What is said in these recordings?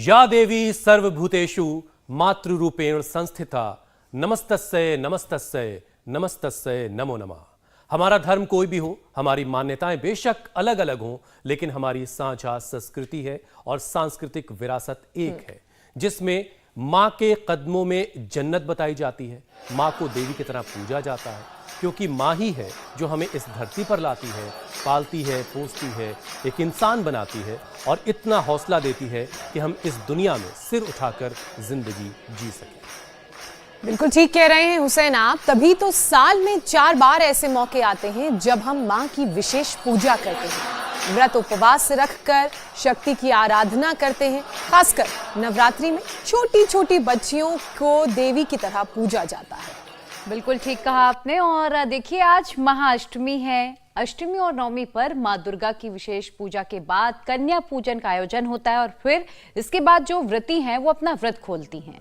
या देवी सर्वभूतेषु मातृरूपेण संस्थिता नमस्तस्यै नमस्तस्यै नमस्तस्यै नमो नमः। हमारा धर्म कोई भी हो, हमारी मान्यताएं बेशक अलग अलग हों, लेकिन हमारी साझा संस्कृति है और सांस्कृतिक विरासत एक है, जिसमें मां के कदमों में जन्नत बताई जाती है। मां को देवी की तरह पूजा जाता है, क्योंकि मां ही है जो हमें इस धरती पर लाती है, पालती है, पोसती है, एक इंसान बनाती है और इतना हौसला देती है कि हम इस दुनिया में सिर उठाकर जिंदगी जी सकें। बिल्कुल ठीक कह रहे हैं हुसैन आप। तभी तो साल में 4 बार ऐसे मौके आते हैं जब हम मां की विशेष पूजा करते हैं, व्रत उपवास रखकर शक्ति की आराधना करते हैं। खासकर नवरात्रि में छोटी छोटी बच्चियों को देवी की तरह पूजा जाता है। बिल्कुल ठीक कहा आपने। और देखिए, आज महाअष्टमी है। अष्टमी और नवमी पर माँ दुर्गा की विशेष पूजा के बाद कन्या पूजन का आयोजन होता है और फिर इसके बाद जो व्रती हैं वो अपना व्रत खोलती हैं।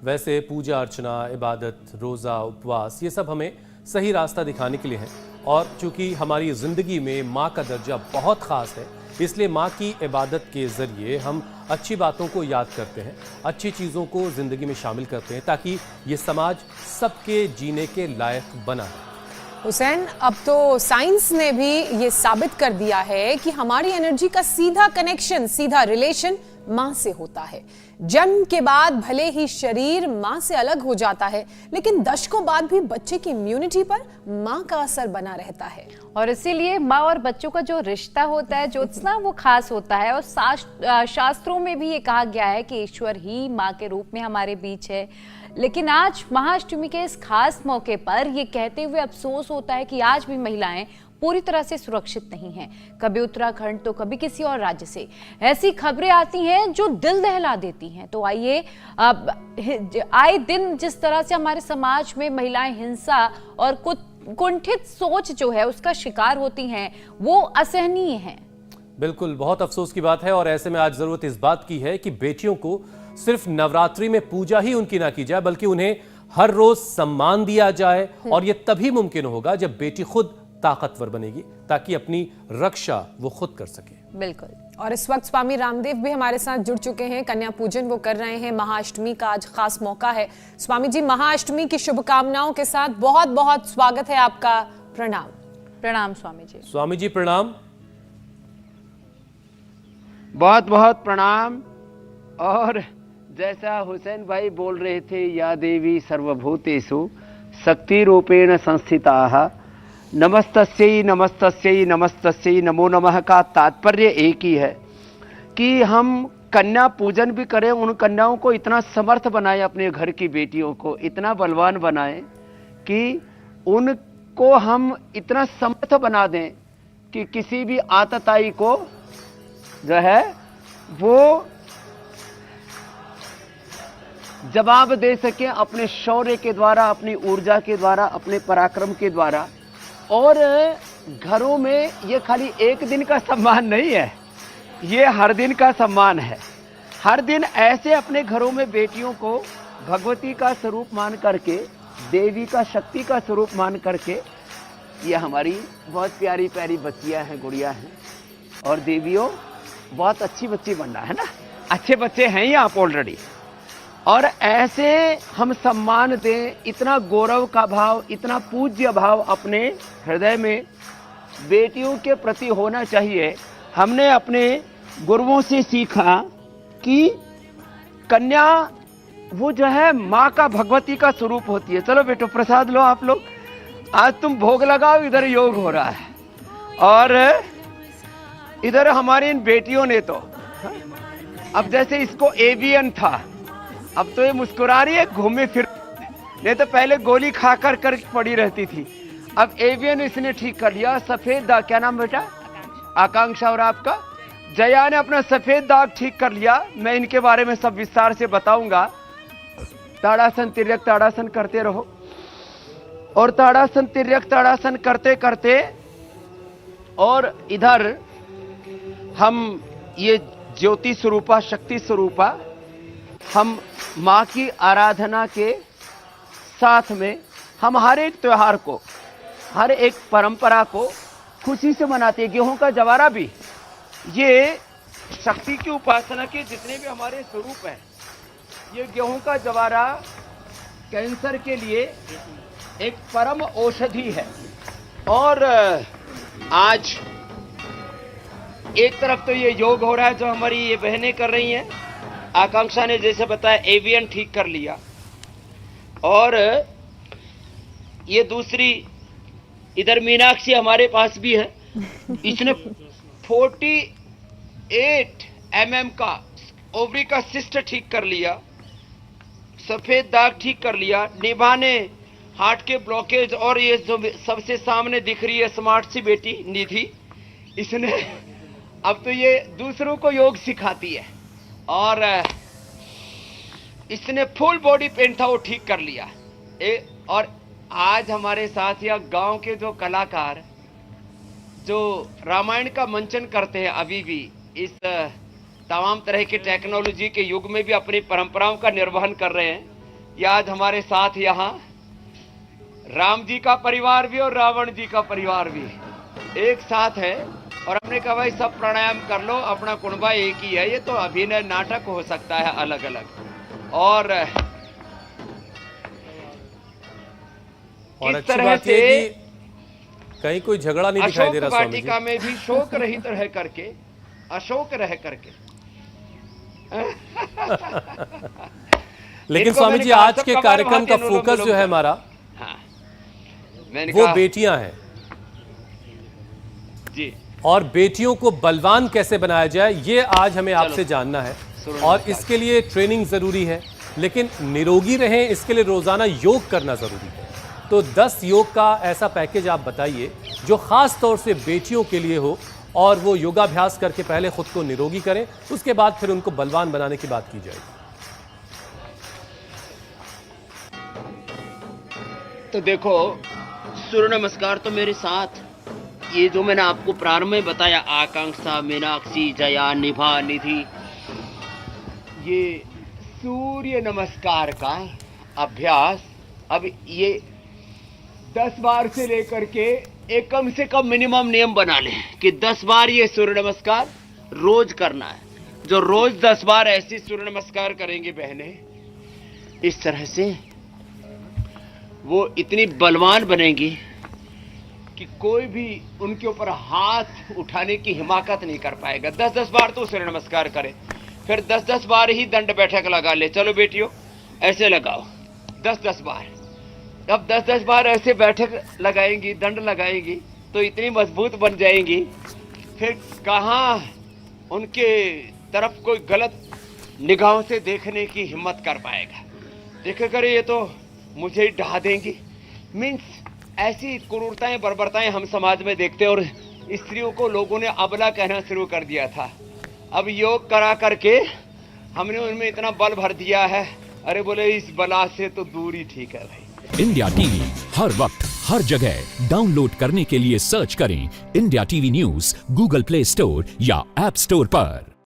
वैसे पूजा अर्चना, इबादत, रोज़ा, उपवास, ये सब हमें सही रास्ता दिखाने के लिए है। और चूंकि हमारी ज़िंदगी में माँ का दर्जा बहुत ख़ास है, इसलिए माँ की इबादत के ज़रिए हम अच्छी बातों को याद करते हैं, अच्छी चीज़ों को ज़िंदगी में शामिल करते हैं, ताकि ये समाज सबके जीने के लायक बना रहे। हुसैन, अब तो साइंस ने भी ये साबित कर दिया है कि हमारी एनर्जी का सीधा कनेक्शन, सीधा रिलेशन मां से होता है। जन्म के बाद भले ही शरीर मां से अलग हो जाता है, लेकिन दशकों बाद भी बच्चे की इम्यूनिटी पर मां का असर बना रहता है। और इसीलिए माँ और बच्चों का जो रिश्ता होता है ज्योत्सना, वो खास होता है। और शास्त्रों में भी ये कहा गया है कि ईश्वर ही माँ के रूप में हमारे बीच है। लेकिन आज महाअष्टमी के इस खास मौके पर ये कहते हुए अफसोस होता है कि आज भी महिलाएं पूरी तरह से सुरक्षित नहीं हैं। कभी उत्तराखंड तो कभी किसी और राज्य से ऐसी खबरें आती हैं जो दिल दहला देती हैं। तो आइए, आए दिन जिस तरह से हमारे समाज में महिलाएं हिंसा और कुंठित सोच जो है उसका शिकार होती हैं, वो असहनीय है। बिल्कुल, बहुत अफसोस की बात है। और ऐसे में आज जरूरत इस बात की है कि बेटियों को सिर्फ नवरात्रि में पूजा ही उनकी ना की जाए, बल्कि उन्हें हर रोज सम्मान दिया जाए। और यह तभी मुमकिन होगा जब बेटी खुद ताकतवर बनेगी, ताकि अपनी रक्षा वो खुद कर सके। बिल्कुल। और इस वक्त स्वामी रामदेव भी हमारे साथ जुड़ चुके हैं। कन्या पूजन वो कर रहे हैं। महाअष्टमी का आज खास मौका है। स्वामी जी, महाअष्टमी की शुभकामनाओं के साथ बहुत बहुत स्वागत है आपका। प्रणाम। प्रणाम स्वामी जी। स्वामी जी प्रणाम। बहुत बहुत प्रणाम। और जैसा हुसैन भाई बोल रहे थे, या देवी सर्वभूतेषु शक्ति रूपेण संस्थिता नमस्तस्यै नमस्तस्यै नमस्तस्यै नमो नमः का तात्पर्य एक ही है कि हम कन्या पूजन भी करें, उन कन्याओं को इतना समर्थ बनाएं, अपने घर की बेटियों को इतना बलवान बनाएं कि उनको हम इतना समर्थ बना दें कि किसी भी आतताई को जो है वो जवाब दे सके, अपने शौर्य के द्वारा, अपनी ऊर्जा के द्वारा, अपने पराक्रम के द्वारा। और घरों में ये खाली एक दिन का सम्मान नहीं है, ये हर दिन का सम्मान है। हर दिन ऐसे अपने घरों में बेटियों को भगवती का स्वरूप मान करके, देवी का, शक्ति का स्वरूप मान करके, ये हमारी बहुत प्यारी प्यारी बच्चियां हैं, गुड़िया हैं। और देवियों, बहुत अच्छी बच्ची बनना है ना, अच्छे बच्चे हैं ही आप ऑलरेडी। और ऐसे हम सम्मान दें, इतना गौरव का भाव, इतना पूज्य भाव अपने हृदय में बेटियों के प्रति होना चाहिए। हमने अपने गुरुओं से सीखा कि कन्या वो जो है माँ का, भगवती का स्वरूप होती है। चलो बेटो, प्रसाद लो आप लोग, आज तुम भोग लगाओ, इधर योग हो रहा है। और इधर हमारी इन बेटियों ने तो, अब जैसे इसको एवियन था, अब तो ये मुस्कुरा रही है, घूमे फिर, नहीं तो पहले गोली खाकर कर पड़ी रहती थी, अब एवियन इसने ठीक कर लिया। सफेद दाग, क्या नाम बेटा? आकांक्षा। और आपका? जया ने अपना सफेद दाग ठीक कर लिया। मैं इनके बारे में सब विस्तार से बताऊंगा। ताड़ासन तिर्यक ताड़ासन करते रहो, और ताड़ासन तिर्यक ताड़ासन करते करते, और इधर हम ये ज्योति स्वरूपा, शक्ति स्वरूपा, हम माँ की आराधना के साथ में हम हर एक त्योहार को, हर एक परंपरा को खुशी से मनाते हैं। गेहूं का जवारा भी ये शक्ति की उपासना के जितने भी हमारे स्वरूप हैं, ये गेहूं का जवारा कैंसर के लिए एक परम औषधि है। और आज एक तरफ तो ये योग हो रहा है जो हमारी ये बहनें कर रही हैं, आकांक्षा ने जैसे बताया एवियन ठीक कर लिया, और ये दूसरी इधर मीनाक्षी हमारे पास भी है, इसने 48 mm का ओवरी का सिस्ट ठीक कर लिया, सफेद दाग ठीक कर लिया, निभा ने हार्ट के ब्लॉकेज, और ये जो सबसे सामने दिख रही है स्मार्ट सी बेटी निधि, इसने अब तो ये दूसरों को योग सिखाती है, और इसने फुल बॉडी पेन था वो ठीक कर लिया। और आज हमारे साथ या गांव के जो कलाकार जो रामायण का मंचन करते हैं, अभी भी इस तमाम तरह के टेक्नोलॉजी के युग में भी अपनी परंपराओं का निर्वहन कर रहे हैं, ये आज हमारे साथ यहाँ राम जी का परिवार भी और रावण जी का परिवार भी एक साथ है। और हमने कहा भाई सब प्राणायाम कर लो, अपना कुनबा एक ही है, ये तो अभिनय नाटक हो सकता है अलग अलग। और इस अच्छी तरह बात से है कि कहीं कोई झगड़ा नहीं दिखाई दे अशोक रहा स्वामी जी। वाटिका में भी शोक रहित रह करके, अशोक रह करके लेकिन इनको स्वामी मैंने जी कहा, आज सब के कबाड़ कार्यक्रम का भाती अनुलोम फोकस जो विलोम है कर। हमारा, हाँ, मैंने वो कहा बेटियां हैं, जी, और बेटियों को बलवान कैसे बनाया जाए ये आज हमें आपसे जानना है। और इसके लिए ट्रेनिंग जरूरी है, लेकिन निरोगी रहें इसके लिए रोजाना योग करना जरूरी है। तो 10 योग का ऐसा पैकेज आप बताइए जो खास तौर से बेटियों के लिए हो, और वो योगाभ्यास करके पहले खुद को निरोगी करें, उसके बाद फिर उनको बलवान बनाने की बात की जाएगी। तो देखो, सूर्य नमस्कार तो मेरे साथ ये जो मैंने आपको प्रारंभ में बताया, आकांक्षा, मीनाक्षी, जया, निभा, निधि, ये सूर्य नमस्कार का अभ्यास अब ये 10 बार से लेकर के एक कम से कम मिनिमम नियम बना लें कि 10 बार ये सूर्य नमस्कार रोज करना है। जो रोज 10 बार ऐसी सूर्य नमस्कार करेंगे बहनें, इस तरह से वो इतनी बलवान बनेंगी कि कोई भी उनके ऊपर हाथ उठाने की हिमाकत नहीं कर पाएगा। 10-10 बार तो सूर्य नमस्कार करें, फिर 10-10 बार ही दंड बैठक लगा ले। चलो बेटियों ऐसे लगाओ 10-10 बार। अब 10-10 बार ऐसे बैठक लगाएंगी, दंड लगाएंगी, तो इतनी मजबूत बन जाएंगी, फिर कहाँ उनके तरफ कोई गलत निगाहों से देखने की हिम्मत कर पाएगा। देखा करे ये तो मुझे ही ढहा देंगी। मीन्स ऐसी क्रूरताएं, बर्बरताएं हम समाज में देखते हैं, और स्त्रियों को लोगों ने अबला कहना शुरू कर दिया था। अब योग करा करके हमने उनमें इतना बल भर दिया है, अरे बोले इस बला से तो दूर ही ठीक है भाई। इंडिया टीवी हर वक्त हर जगह डाउनलोड करने के लिए सर्च करें India TV news Google play store या ऐप स्टोर पर।